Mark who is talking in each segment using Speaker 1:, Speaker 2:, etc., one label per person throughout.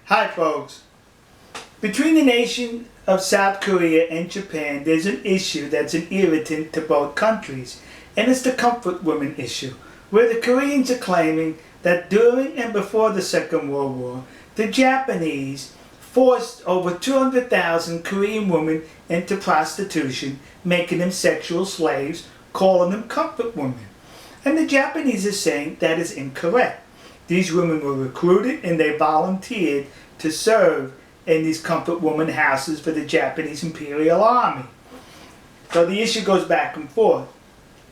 Speaker 1: Hi folks. Between the nation of South Korea and Japan, there's an issue that's an irritant to both countries, and it's the comfort woman issue, where the Koreans are claiming that during and before the Second World War, the Japanese forced over 200,000 Korean women into prostitution, making them sexual slaves, calling them comfort women. And the Japanese are saying that is incorrect. These women were recruited and they volunteered to serve in these comfort woman houses for the Japanese Imperial Army. So the issue goes back and forth.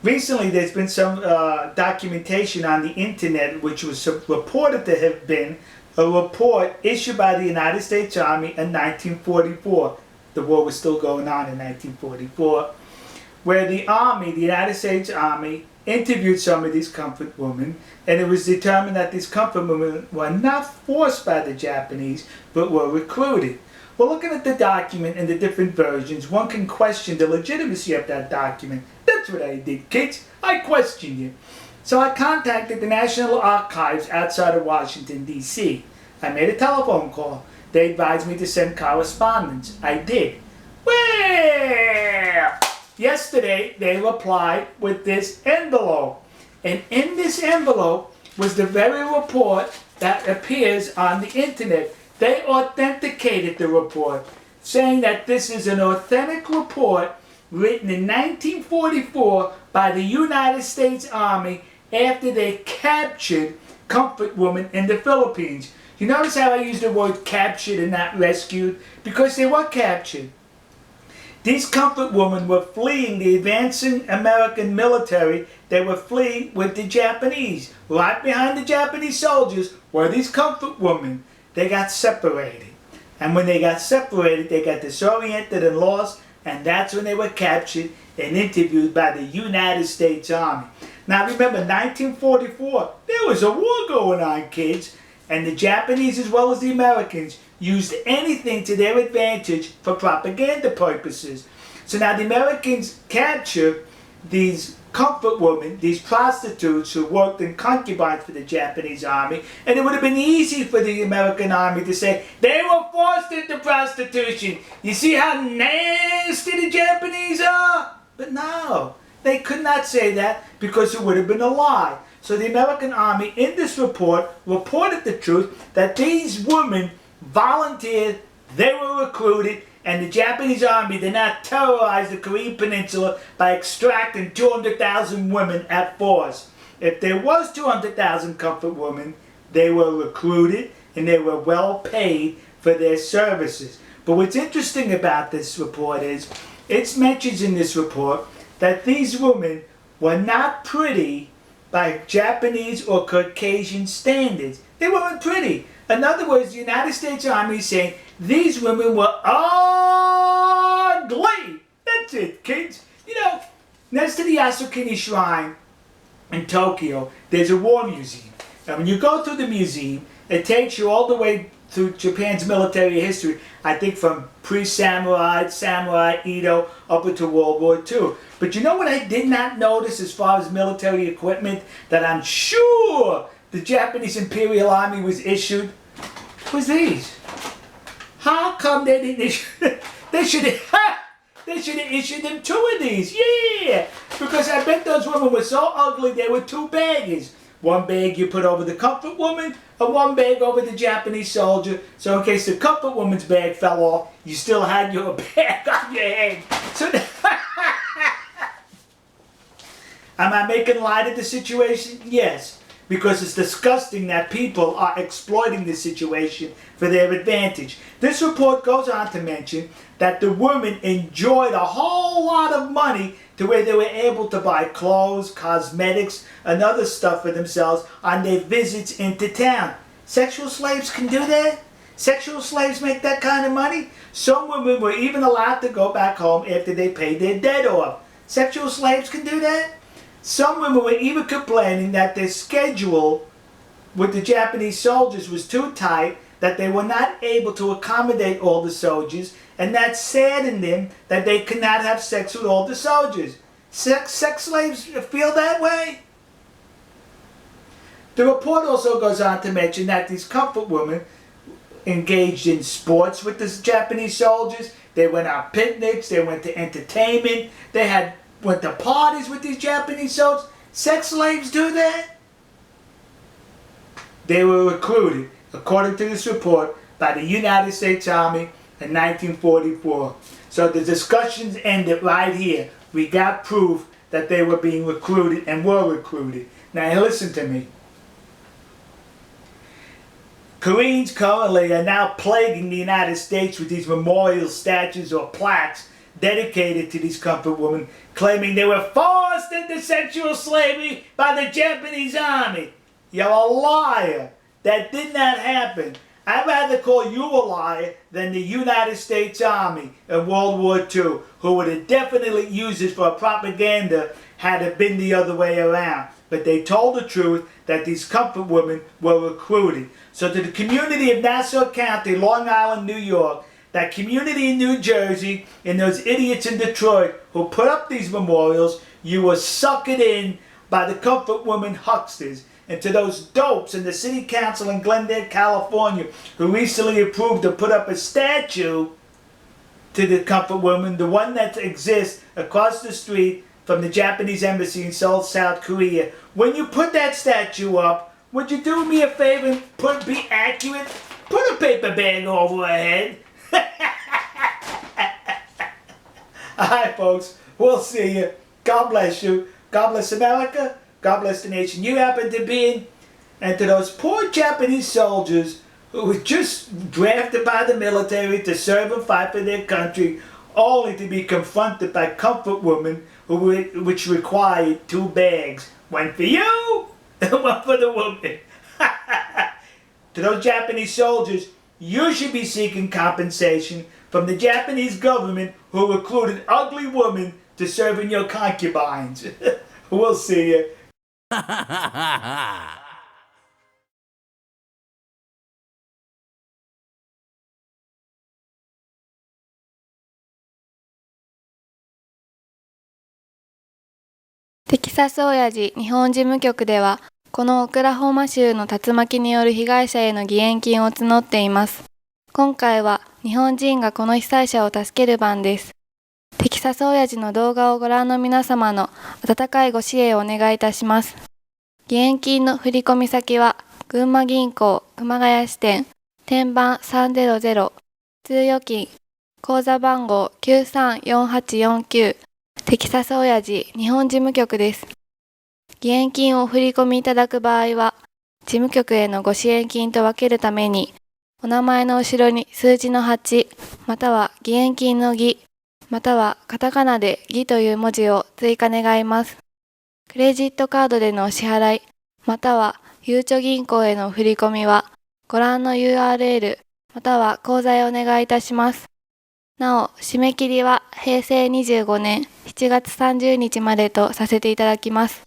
Speaker 1: Recently there's been some documentation on the internet which was reported to have been a report issued by the United States Army in 1944. The war was still going on in 1944. Where the Army, the United States Army, interviewed some of these comfort women, and it was determined that these comfort women were not forced by the Japanese, but were recruited. Well, looking at the document and the different versions, one can question the legitimacy of that document. That's what I did, kids. I questioned it. So I contacted the National Archives outside of Washington, D.C. I made a telephone call. They advised me to send correspondence. I did. Well, yesterday they replied with this envelope. And in this envelope was the very report that appears on the internet. They authenticated the report, saying that this is an authentic report written in 1944 by the United States Army after they captured comfort women in the Philippines. You notice how I use the word captured and not rescued? Because they were captured. These comfort women were fleeing the advancing American military. They were fleeing with the Japanese. Right behind the Japanese soldiers were these comfort women. They got separated. And when they got separated, they got disoriented and lost. And that's when they were captured and interviewed by the United States Army. Now remember, 1944, there was a war going on, kids. And the Japanese, as well as the Americans, used anything to their advantage for propaganda purposes. So now the Americans captured these comfort women, these prostitutes who worked in concubines for the Japanese army, and it would have been easy for the American army to say, they were forced into prostitution. You see how nasty the Japanese are? But no, they could not say that because it would have been a lie. So the American army in this report reported the truth that these women volunteered, they were recruited, and the Japanese army did not terrorize the Korean peninsula by extracting 200,000 women at force. If there was 200,000 comfort women, they were recruited and they were well paid for their services. But what's interesting about this report is, it mentions in this report that these women were not pretty by Japanese or Caucasian standards. They weren't pretty. In other words, the United States Army is saying these women were ugly. That's it, kids. You know, next to the Yasukuni Shrine in Tokyo, there's a war museum. And when you go through the museum, it takes you all the way through Japan's military history, I think from pre-samurai, samurai, Edo, up into World War II. But you know what I did not notice as far as military equipment that I'm sure the Japanese Imperial Army was issued? Was these. How come they didn't issue? They should have issued them 2 of these. Yeah, because I bet those women were so ugly they were 2 baggers. One bag you put over the comfort woman, and one bag over the Japanese soldier. So in case the comfort woman's bag fell off, you still had your bag on your head. So am I making light of the situation? Yes. Because it's disgusting that people are exploiting this situation for their advantage. This report goes on to mention that the women enjoyed a whole lot of money to where they were able to buy clothes, cosmetics, and other stuff for themselves on their visits into town. Sexual slaves can do that? Sexual slaves make that kind of money? Some women were even allowed to go back home after they paid their debt off. Sexual slaves can do that? Some women were even complaining that their schedule with the Japanese soldiers was too tight, that they were not able to accommodate all the soldiers, and that saddened them that they could not have sex with all the soldiers. Sex slaves feel that way? The report also goes on to mention that these comfort women engaged in sports with the Japanese soldiers. They went on picnics. They went to entertainment. They went to parties with these Japanese soldiers. Sex slaves do that? They were recruited, according to this report, by the United States Army in 1944. So the discussions ended right here. We got proof that they were being recruited and were recruited. Now listen to me. Koreans currently are now plaguing the United States with these memorial statues or plaques dedicated to these comfort women, claiming they were forced into sexual slavery by the Japanese army. You're a liar. That did not happen. I'd rather call you a liar than the United States Army in World War II, who would have definitely used it for propaganda had it been the other way around. But they told the truth that these comfort women were recruited. So to the community of Nassau County, Long Island, New York, that community in New Jersey, and those idiots in Detroit who put up these memorials, you were suckered in by the comfort women hucksters. And to those dopes in the city council in Glendale, California, who recently approved to put up a statue to the comfort woman, the one that exists across the street from the Japanese embassy in Seoul, South Korea. When you put that statue up, would you do me a favor and be accurate? Put a paper bag over her head. Alright folks, we'll see you. God bless you. God bless America. God bless the nation you happen to be in. And to those poor Japanese soldiers who were just drafted by the military to serve and fight for their country, only to be confronted by comfort women which required 2 bags. One for you and one for the woman. To those Japanese soldiers, you should be seeking compensation from the Japanese government who recruited ugly women to serve in your concubines. We'll see you.
Speaker 2: テキサス親父日本事務局では、このオクラホマ州の竜巻による被害者への義援金を募っています。今回は日本人がこの被災者を助ける番です。テキサス親父の動画をご覧の皆様の温かいご支援をお願いいたします。義援金の振込先は、群馬銀行熊谷支店、天板300、通預金、口座番号934849、テキサス親父日本事務局です。義援金をお振り込みいただく場合は、事務局へのご支援金と分けるために、お名前の後ろに数字の8、または義援金の義、またはカタカナで義という文字を追加願います。クレジットカードでのお支払い、またはゆうちょ銀行への振り込みは、ご覧の URL、または口座へお願いいたします。なお、締め切りは平成25年7月30日までとさせていただきます。